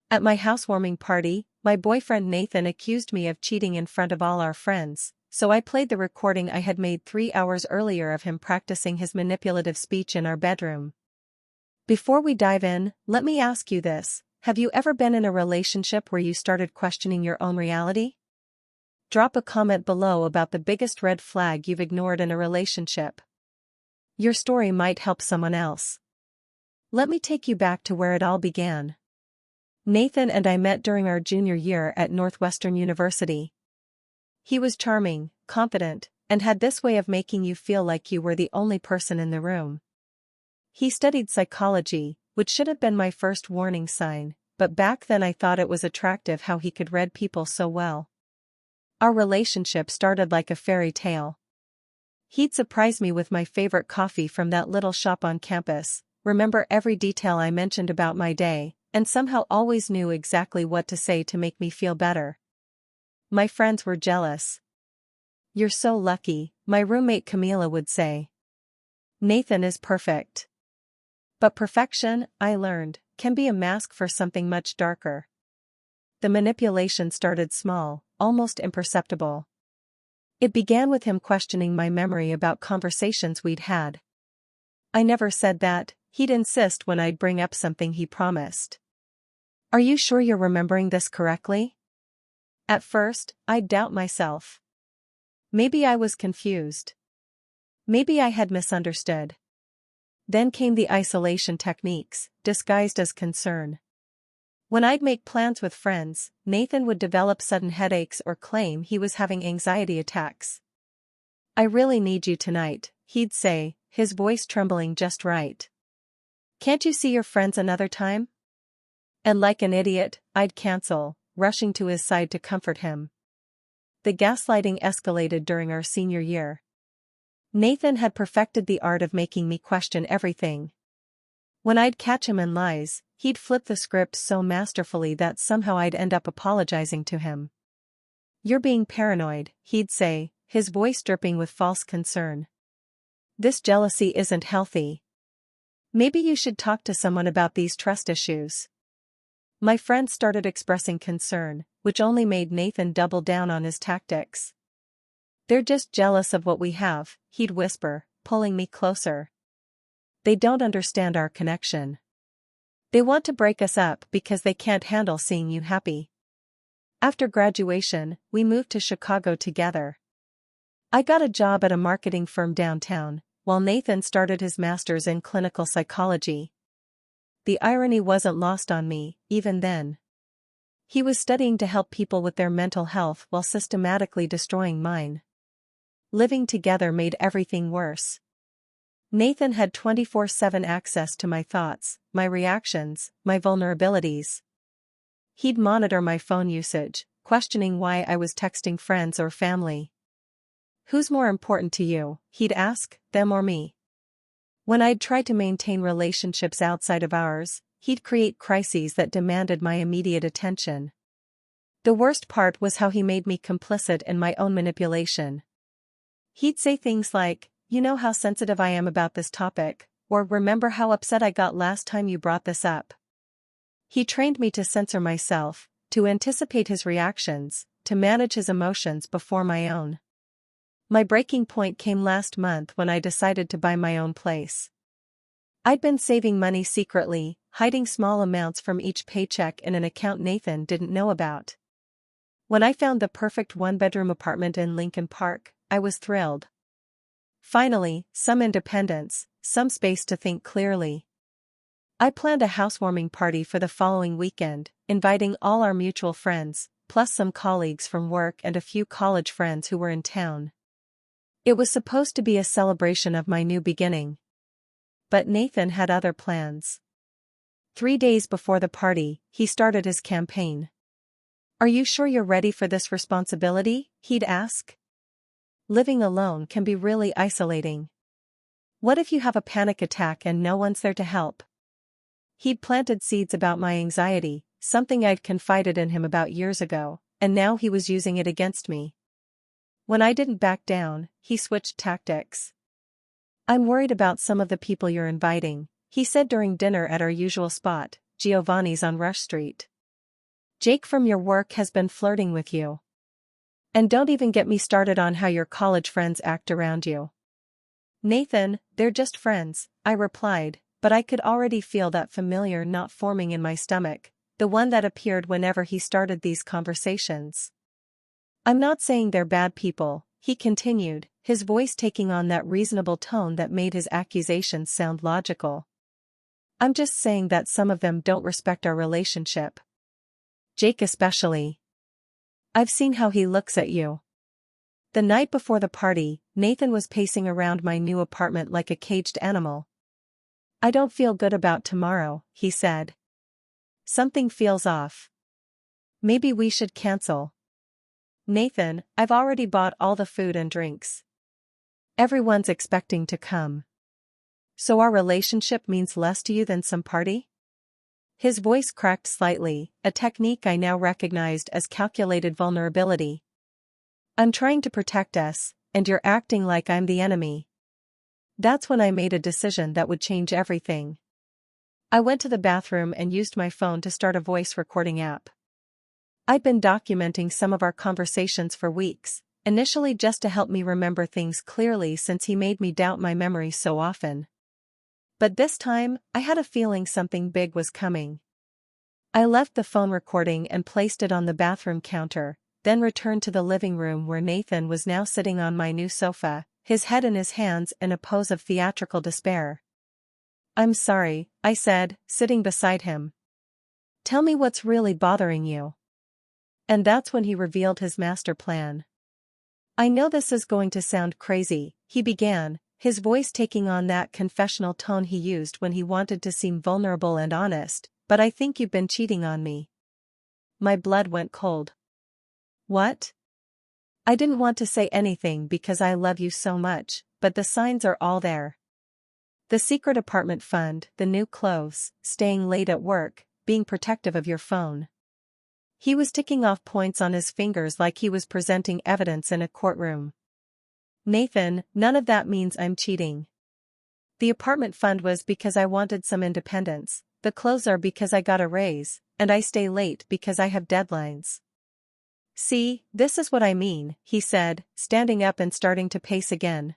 At my housewarming party, my boyfriend Nathan accused me of cheating in front of all our friends, so I played the recording I had made 3 hours earlier of him practicing his manipulative speech in our bedroom. Before we dive in, let me ask you this: have you ever been in a relationship where you started questioning your own reality? Drop a comment below about the biggest red flag you've ignored in a relationship. Your story might help someone else. Let me take you back to where it all began. Nathan and I met during our junior year at Northwestern University. He was charming, confident, and had this way of making you feel like you were the only person in the room. He studied psychology, which should have been my first warning sign, but back then I thought it was attractive how he could read people so well. Our relationship started like a fairy tale. He'd surprise me with my favorite coffee from that little shop on campus, remember every detail I mentioned about my day, and somehow always knew exactly what to say to make me feel better. My friends were jealous. "You're so lucky," my roommate Camila would say. "Nathan is perfect." But perfection, I learned, can be a mask for something much darker. The manipulation started small, almost imperceptible. It began with him questioning my memory about conversations we'd had. "I never said that," he'd insist when I'd bring up something he promised. "Are you sure you're remembering this correctly?" At first, I'd doubt myself. Maybe I was confused. Maybe I had misunderstood. Then came the isolation techniques, disguised as concern. When I'd make plans with friends, Nathan would develop sudden headaches or claim he was having anxiety attacks. "I really need you tonight," he'd say, his voice trembling just right. "Can't you see your friends another time?" And like an idiot, I'd cancel, rushing to his side to comfort him. The gaslighting escalated during our senior year. Nathan had perfected the art of making me question everything. When I'd catch him in lies, he'd flip the script so masterfully that somehow I'd end up apologizing to him. "You're being paranoid," he'd say, his voice dripping with false concern. "This jealousy isn't healthy. Maybe you should talk to someone about these trust issues." My friends started expressing concern, which only made Nathan double down on his tactics. "They're just jealous of what we have," he'd whisper, pulling me closer. "They don't understand our connection. They want to break us up because they can't handle seeing you happy." After graduation, we moved to Chicago together. I got a job at a marketing firm downtown, while Nathan started his master's in clinical psychology. The irony wasn't lost on me, even then. He was studying to help people with their mental health while systematically destroying mine. Living together made everything worse. Nathan had 24/7 access to my thoughts, my reactions, my vulnerabilities. He'd monitor my phone usage, questioning why I was texting friends or family. "Who's more important to you?" he'd ask, "them or me?" When I'd try to maintain relationships outside of ours, he'd create crises that demanded my immediate attention. The worst part was how he made me complicit in my own manipulation. He'd say things like, "You know how sensitive I am about this topic," or "Remember how upset I got last time you brought this up." He trained me to censor myself, to anticipate his reactions, to manage his emotions before my own. My breaking point came last month when I decided to buy my own place. I'd been saving money secretly, hiding small amounts from each paycheck in an account Nathan didn't know about. When I found the perfect one-bedroom apartment in Lincoln Park, I was thrilled. Finally, some independence, some space to think clearly. I planned a housewarming party for the following weekend, inviting all our mutual friends, plus some colleagues from work and a few college friends who were in town. It was supposed to be a celebration of my new beginning. But Nathan had other plans. 3 days before the party, he started his campaign. "Are you sure you're ready for this responsibility?" he'd ask. "Living alone can be really isolating. What if you have a panic attack and no one's there to help?" He'd planted seeds about my anxiety, something I'd confided in him about years ago, and now he was using it against me. When I didn't back down, he switched tactics. "I'm worried about some of the people you're inviting," he said during dinner at our usual spot, Giovanni's on Rush Street. Jake from your work has been flirting with you. And don't even get me started on how your college friends act around you. Nathan, they're just friends, I replied, but I could already feel that familiar knot forming in my stomach, the one that appeared whenever he started these conversations. I'm not saying they're bad people, he continued, his voice taking on that reasonable tone that made his accusations sound logical. I'm just saying that some of them don't respect our relationship. Jake especially. I've seen how he looks at you. The night before the party, Nathan was pacing around my new apartment like a caged animal. I don't feel good about tomorrow, he said. Something feels off. Maybe we should cancel. Nathan, I've already bought all the food and drinks. Everyone's expecting to come. So our relationship means less to you than some party? His voice cracked slightly, a technique I now recognized as calculated vulnerability. I'm trying to protect us, and you're acting like I'm the enemy. That's when I made a decision that would change everything. I went to the bathroom and used my phone to start a voice recording app. I'd been documenting some of our conversations for weeks, initially just to help me remember things clearly since he made me doubt my memory so often. But this time, I had a feeling something big was coming. I left the phone recording and placed it on the bathroom counter, then returned to the living room where Nathan was now sitting on my new sofa, his head in his hands in a pose of theatrical despair. I'm sorry, I said, sitting beside him. Tell me what's really bothering you. And that's when he revealed his master plan. I know this is going to sound crazy, he began, his voice taking on that confessional tone he used when he wanted to seem vulnerable and honest, but I think you've been cheating on me. My blood went cold. What? I didn't want to say anything because I love you so much, but the signs are all there. The secret apartment fund, the new clothes, staying late at work, being protective of your phone. He was ticking off points on his fingers like he was presenting evidence in a courtroom. Nathan, none of that means I'm cheating. The apartment fund was because I wanted some independence, the clothes are because I got a raise, and I stay late because I have deadlines. See, this is what I mean, he said, standing up and starting to pace again.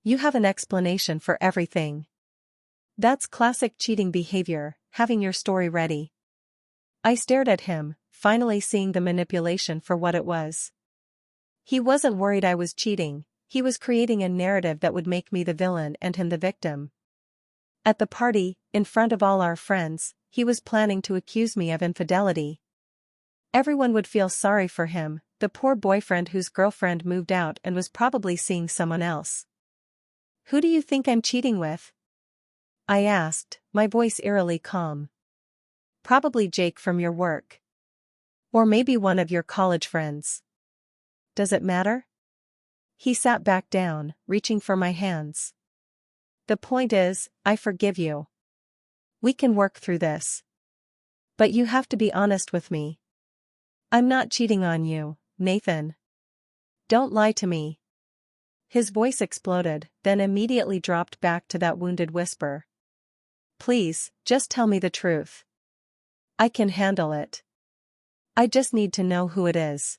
You have an explanation for everything. That's classic cheating behavior, having your story ready. I stared at him, finally seeing the manipulation for what it was. He wasn't worried I was cheating, he was creating a narrative that would make me the villain and him the victim. At the party, in front of all our friends, he was planning to accuse me of infidelity. Everyone would feel sorry for him, the poor boyfriend whose girlfriend moved out and was probably seeing someone else. Who do you think I'm cheating with? I asked, my voice eerily calm. Probably Jake from your work. Or maybe one of your college friends. Does it matter? He sat back down, reaching for my hands. The point is, I forgive you. We can work through this. But you have to be honest with me. I'm not cheating on you, Nathan. Don't lie to me. His voice exploded, then immediately dropped back to that wounded whisper. Please, just tell me the truth. I can handle it. I just need to know who it is.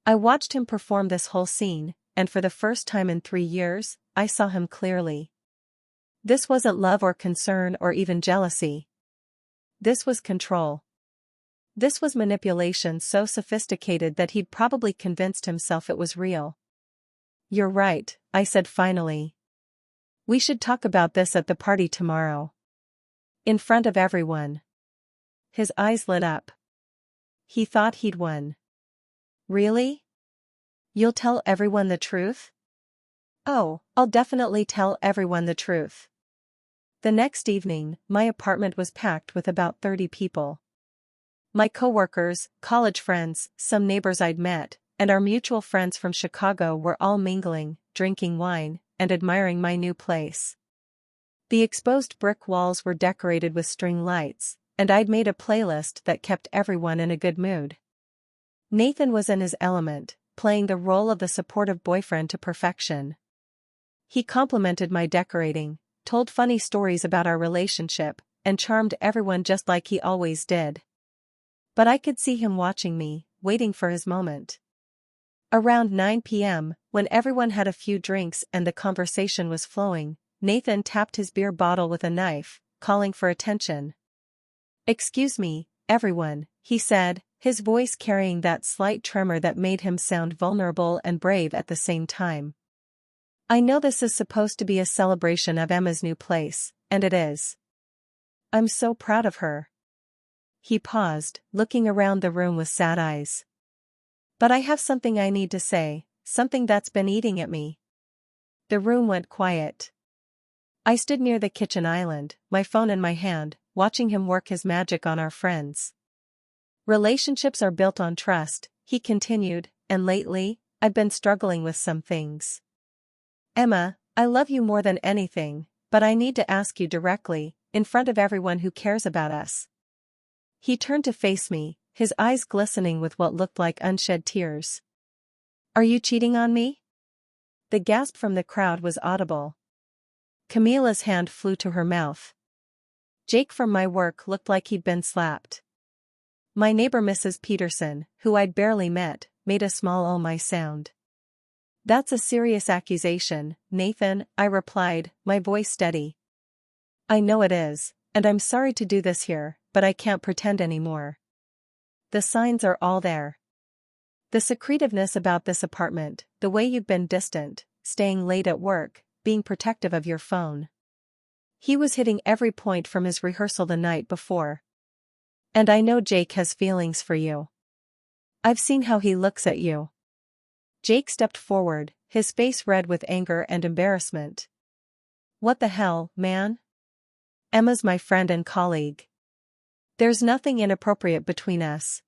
I watched him perform this whole scene, and for the first time in 3 years, I saw him clearly. This wasn't love or concern or even jealousy. This was control. This was manipulation so sophisticated that he'd probably convinced himself it was real. You're right, I said finally. We should talk about this at the party tomorrow. In front of everyone. His eyes lit up. He thought he'd won. Really? You'll tell everyone the truth? Oh, I'll definitely tell everyone the truth. The next evening, my apartment was packed with about 30 people. My coworkers, college friends, some neighbors I'd met, and our mutual friends from Chicago were all mingling, drinking wine, and admiring my new place. The exposed brick walls were decorated with string lights, and I'd made a playlist that kept everyone in a good mood. Nathan was in his element, playing the role of the supportive boyfriend to perfection. He complimented my decorating, told funny stories about our relationship, and charmed everyone just like he always did. But I could see him watching me, waiting for his moment. Around 9 p.m., when everyone had a few drinks and the conversation was flowing, Nathan tapped his beer bottle with a knife, calling for attention. "Excuse me, everyone," he said, his voice carrying that slight tremor that made him sound vulnerable and brave at the same time. "I know this is supposed to be a celebration of Emma's new place, and it is. I'm so proud of her." He paused, looking around the room with sad eyes. "But I have something I need to say, something that's been eating at me." The room went quiet. I stood near the kitchen island, my phone in my hand, watching him work his magic on our friends. "Relationships are built on trust," he continued, "and lately, I've been struggling with some things. Emma, I love you more than anything, but I need to ask you directly, in front of everyone who cares about us." He turned to face me, his eyes glistening with what looked like unshed tears. "Are you cheating on me?" The gasp from the crowd was audible. Camila's hand flew to her mouth. Jake from my work looked like he'd been slapped. My neighbor Mrs. Peterson, who I'd barely met, made a small "oh my" sound. "That's a serious accusation, Nathan," I replied, my voice steady. "I know it is, and I'm sorry to do this here, but I can't pretend anymore. The signs are all there. The secretiveness about this apartment, the way you've been distant, staying late at work, being protective of your phone." He was hitting every point from his rehearsal the night before. "And I know Jake has feelings for you. I've seen how he looks at you." Jake stepped forward, his face red with anger and embarrassment. "What the hell, man? Emma's my friend and colleague. There's nothing inappropriate between us."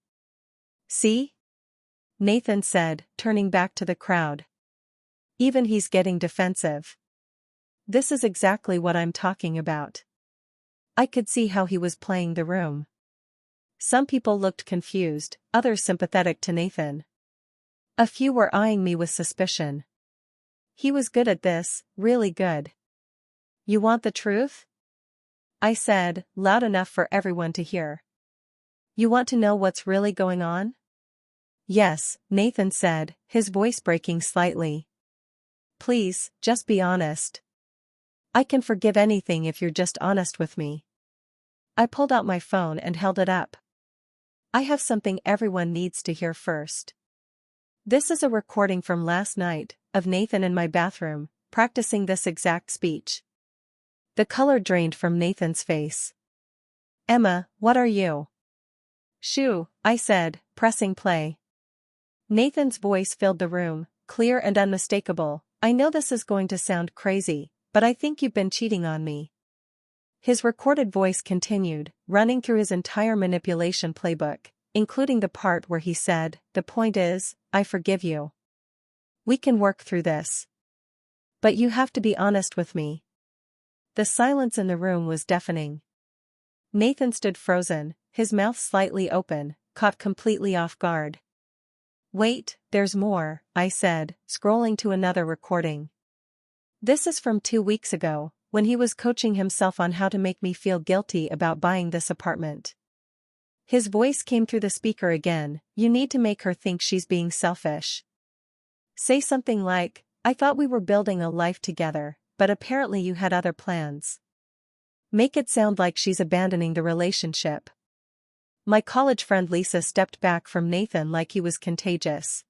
"See?" Nathan said, turning back to the crowd. "Even he's getting defensive. This is exactly what I'm talking about." I could see how he was playing the room. Some people looked confused, others sympathetic to Nathan. A few were eyeing me with suspicion. He was good at this, really good. "You want the truth?" I said, loud enough for everyone to hear. "You want to know what's really going on?" "Yes," Nathan said, his voice breaking slightly. "Please, just be honest. I can forgive anything if you're just honest with me." I pulled out my phone and held it up. "I have something everyone needs to hear first. This is a recording from last night, of Nathan in my bathroom, practicing this exact speech." The color drained from Nathan's face. "Emma, what are you?" "Shoo," I said, pressing play. Nathan's voice filled the room, clear and unmistakable. "I know this is going to sound crazy, but I think you've been cheating on me." His recorded voice continued, running through his entire manipulation playbook, including the part where he said, "The point is, I forgive you. We can work through this. But you have to be honest with me." The silence in the room was deafening. Nathan stood frozen, his mouth slightly open, caught completely off guard. "Wait, there's more," I said, scrolling to another recording. "This is from 2 weeks ago, when he was coaching himself on how to make me feel guilty about buying this apartment." His voice came through the speaker again. "You need to make her think she's being selfish. Say something like, 'I thought we were building a life together, but apparently you had other plans.' Make it sound like she's abandoning the relationship." My college friend Lisa stepped back from Nathan like he was contagious.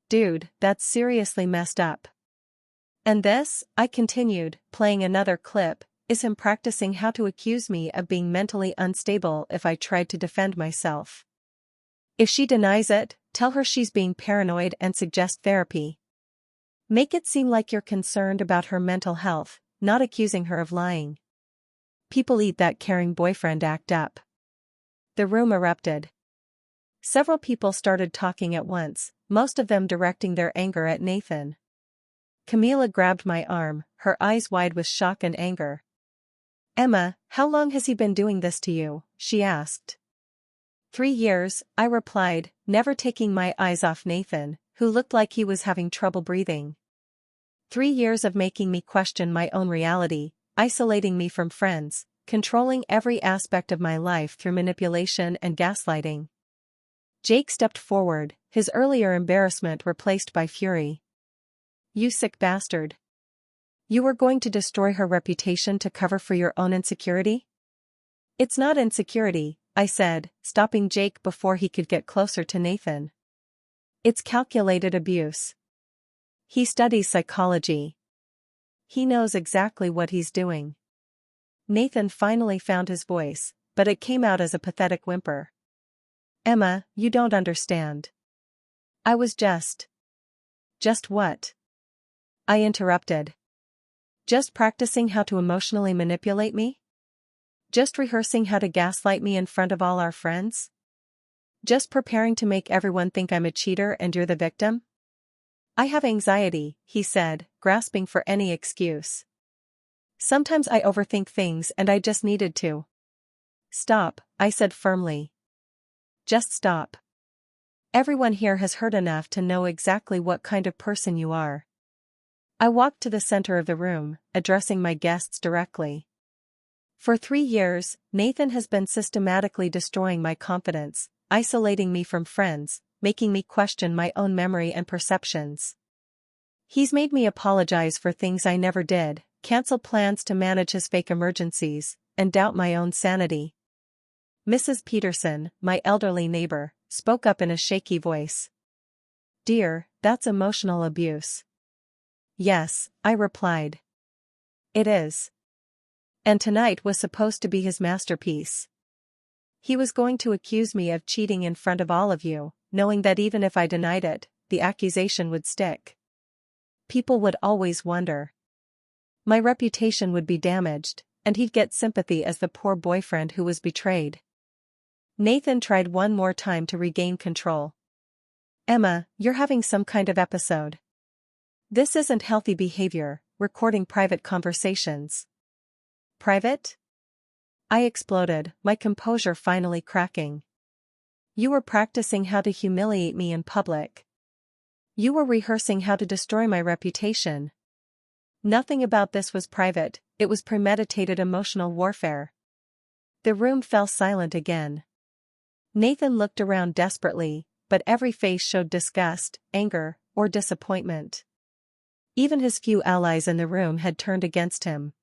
"Dude, that's seriously messed up." "And this," I continued, playing another clip, "is him practicing how to accuse me of being mentally unstable if I tried to defend myself. If she denies it, tell her she's being paranoid and suggest therapy. Make it seem like you're concerned about her mental health, not accusing her of lying. People eat that caring boyfriend act up." The room erupted. Several people started talking at once, most of them directing their anger at Nathan. Camila grabbed my arm, her eyes wide with shock and anger. "Emma, how long has he been doing this to you?" she asked. 3 years, I replied, never taking my eyes off Nathan, who looked like he was having trouble breathing. 3 years of making me question my own reality, isolating me from friends, controlling every aspect of my life through manipulation and gaslighting. Jake stepped forward, his earlier embarrassment replaced by fury. You sick bastard. You were going to destroy her reputation to cover for your own insecurity? It's not insecurity, I said, stopping Jake before he could get closer to Nathan. It's calculated abuse. He studies psychology. He knows exactly what he's doing. Nathan finally found his voice, but it came out as a pathetic whimper. Emma, you don't understand. I was just. Just what? I interrupted. Just practicing how to emotionally manipulate me? Just rehearsing how to gaslight me in front of all our friends? Just preparing to make everyone think I'm a cheater and you're the victim? I have anxiety, he said, grasping for any excuse. Sometimes I overthink things and I just needed to. Stop, I said firmly. Just stop. Everyone here has heard enough to know exactly what kind of person you are. I walked to the center of the room, addressing my guests directly. For 3 years, Nathan has been systematically destroying my confidence, isolating me from friends, making me question my own memory and perceptions. He's made me apologize for things I never did, cancel plans to manage his fake emergencies, and doubt my own sanity. Mrs. Peterson, my elderly neighbor, spoke up in a shaky voice. Dear, that's emotional abuse. Yes, I replied. It is. And tonight was supposed to be his masterpiece. He was going to accuse me of cheating in front of all of you, knowing that even if I denied it, the accusation would stick. People would always wonder. My reputation would be damaged, and he'd get sympathy as the poor boyfriend who was betrayed. Nathan tried one more time to regain control. Emma, you're having some kind of episode. This isn't healthy behavior, recording private conversations. Private? I exploded, my composure finally cracking. You were practicing how to humiliate me in public. You were rehearsing how to destroy my reputation. Nothing about this was private, it was premeditated emotional warfare. The room fell silent again. Nathan looked around desperately, but every face showed disgust, anger, or disappointment. Even his few allies in the room had turned against him.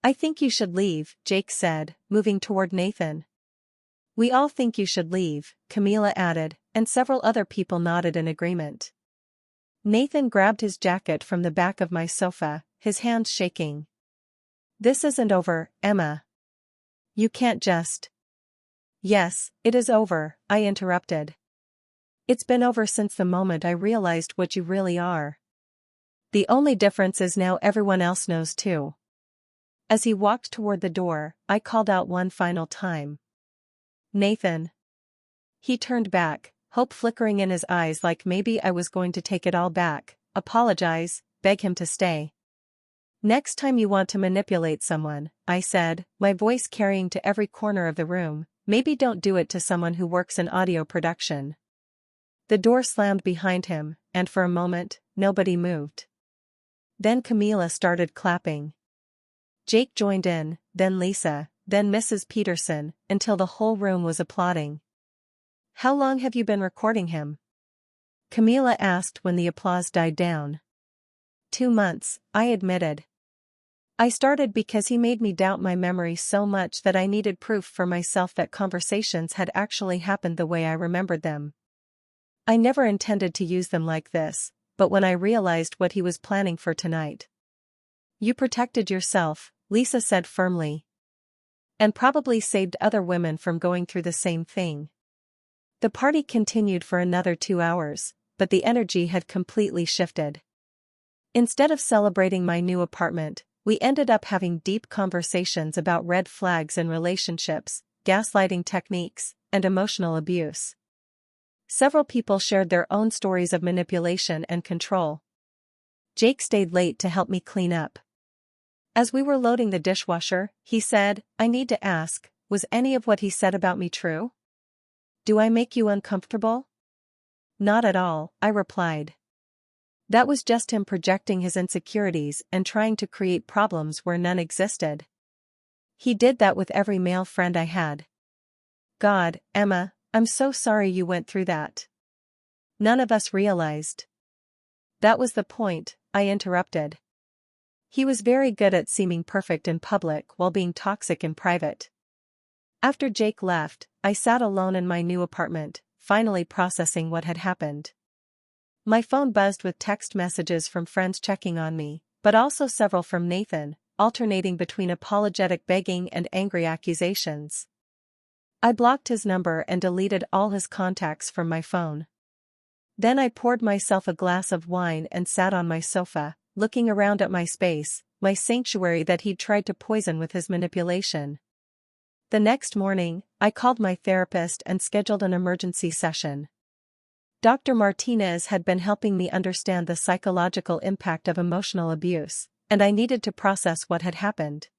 I think you should leave, Jake said, moving toward Nathan. We all think you should leave, Camila added, and several other people nodded in agreement. Nathan grabbed his jacket from the back of my sofa, his hands shaking. This isn't over, Emma. You can't just. Yes, it is over, I interrupted. It's been over since the moment I realized what you really are. The only difference is now everyone else knows too. As he walked toward the door, I called out one final time. Nathan. He turned back, hope flickering in his eyes like maybe I was going to take it all back, apologize, beg him to stay. Next time you want to manipulate someone, I said, my voice carrying to every corner of the room, maybe don't do it to someone who works in audio production. The door slammed behind him, and for a moment, nobody moved. Then Camila started clapping. Jake joined in, then Lisa, then Mrs. Peterson, until the whole room was applauding. How long have you been recording him? Camila asked when the applause died down. 2 months, I admitted. I started because he made me doubt my memory so much that I needed proof for myself that conversations had actually happened the way I remembered them. I never intended to use them like this, but when I realized what he was planning for tonight. You protected yourself, Lisa said firmly. And probably saved other women from going through the same thing. The party continued for another 2 hours, but the energy had completely shifted. Instead of celebrating my new apartment, we ended up having deep conversations about red flags in relationships, gaslighting techniques, and emotional abuse. Several people shared their own stories of manipulation and control. Jake stayed late to help me clean up. As we were loading the dishwasher, he said, I need to ask, was any of what he said about me true? Do I make you uncomfortable? Not at all, I replied. That was just him projecting his insecurities and trying to create problems where none existed. He did that with every male friend I had. God, Emma, I'm so sorry you went through that. None of us realized. That was the point, I interrupted. He was very good at seeming perfect in public while being toxic in private. After Jake left, I sat alone in my new apartment, finally processing what had happened. My phone buzzed with text messages from friends checking on me, but also several from Nathan, alternating between apologetic begging and angry accusations. I blocked his number and deleted all his contacts from my phone. Then I poured myself a glass of wine and sat on my sofa, looking around at my space, my sanctuary that he'd tried to poison with his manipulation. The next morning, I called my therapist and scheduled an emergency session. Dr. Martinez had been helping me understand the psychological impact of emotional abuse, and I needed to process what had happened.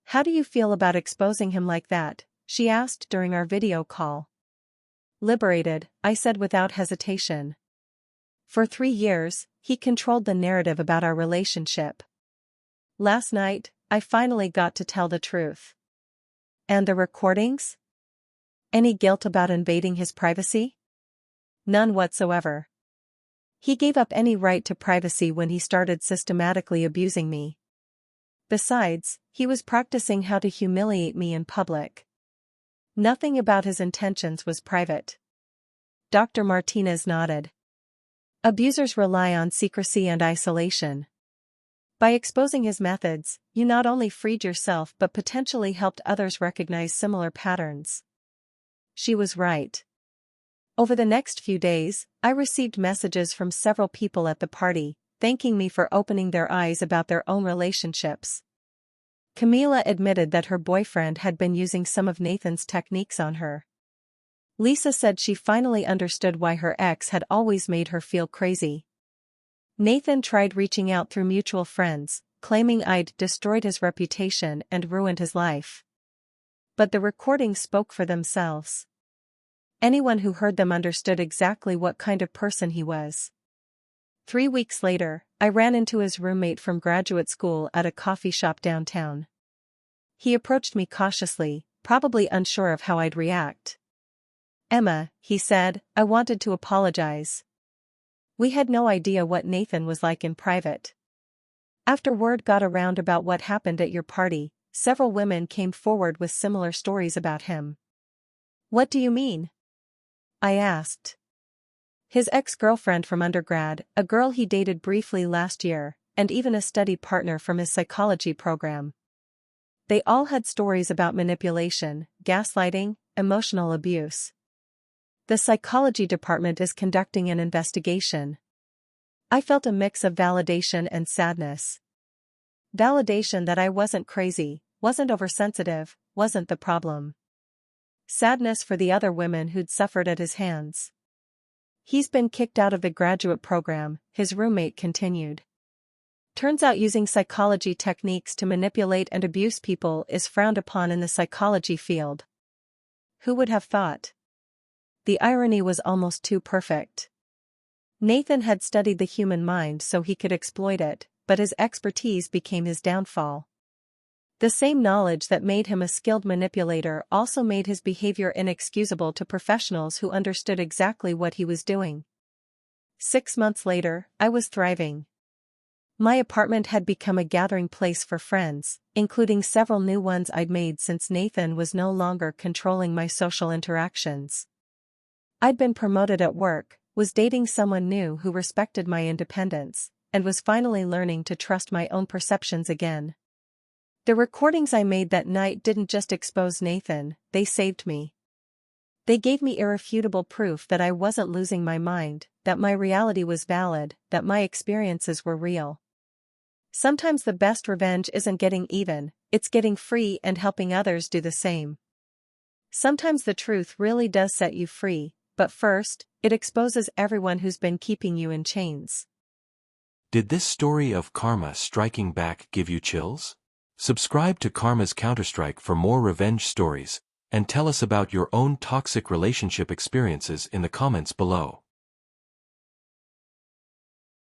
"How do you feel about exposing him like that?" she asked during our video call. "Liberated," I said without hesitation. For 3 years, he controlled the narrative about our relationship. Last night, I finally got to tell the truth. And the recordings? Any guilt about invading his privacy? None whatsoever. He gave up any right to privacy when he started systematically abusing me. Besides, he was practicing how to humiliate me in public. Nothing about his intentions was private. Dr. Martinez nodded. Abusers rely on secrecy and isolation. By exposing his methods, you not only freed yourself but potentially helped others recognize similar patterns. She was right. Over the next few days, I received messages from several people at the party, thanking me for opening their eyes about their own relationships. Camila admitted that her boyfriend had been using some of Nathan's techniques on her. Lisa said she finally understood why her ex had always made her feel crazy. Nathan tried reaching out through mutual friends, claiming I'd destroyed his reputation and ruined his life. But the recordings spoke for themselves. Anyone who heard them understood exactly what kind of person he was. 3 weeks later, I ran into his roommate from graduate school at a coffee shop downtown. He approached me cautiously, probably unsure of how I'd react. "Emma," he said, "I wanted to apologize. We had no idea what Nathan was like in private. After word got around about what happened at your party, several women came forward with similar stories about him." "What do you mean?" I asked. His ex-girlfriend from undergrad, a girl he dated briefly last year, and even a study partner from his psychology program. They all had stories about manipulation, gaslighting, emotional abuse. The psychology department is conducting an investigation. I felt a mix of validation and sadness. Validation that I wasn't crazy, wasn't oversensitive, wasn't the problem. Sadness for the other women who'd suffered at his hands. "He's been kicked out of the graduate program," his roommate continued. "Turns out using psychology techniques to manipulate and abuse people is frowned upon in the psychology field." Who would have thought? The irony was almost too perfect. Nathan had studied the human mind so he could exploit it, but his expertise became his downfall. The same knowledge that made him a skilled manipulator also made his behavior inexcusable to professionals who understood exactly what he was doing. 6 months later, I was thriving. My apartment had become a gathering place for friends, including several new ones I'd made since Nathan was no longer controlling my social interactions. I'd been promoted at work, was dating someone new who respected my independence, and was finally learning to trust my own perceptions again. The recordings I made that night didn't just expose Nathan, they saved me. They gave me irrefutable proof that I wasn't losing my mind, that my reality was valid, that my experiences were real. Sometimes the best revenge isn't getting even, it's getting free and helping others do the same. Sometimes the truth really does set you free, but first, it exposes everyone who's been keeping you in chains. Did this story of karma striking back give you chills? Subscribe to Karma's Counterstrike for more revenge stories, and tell us about your own toxic relationship experiences in the comments below.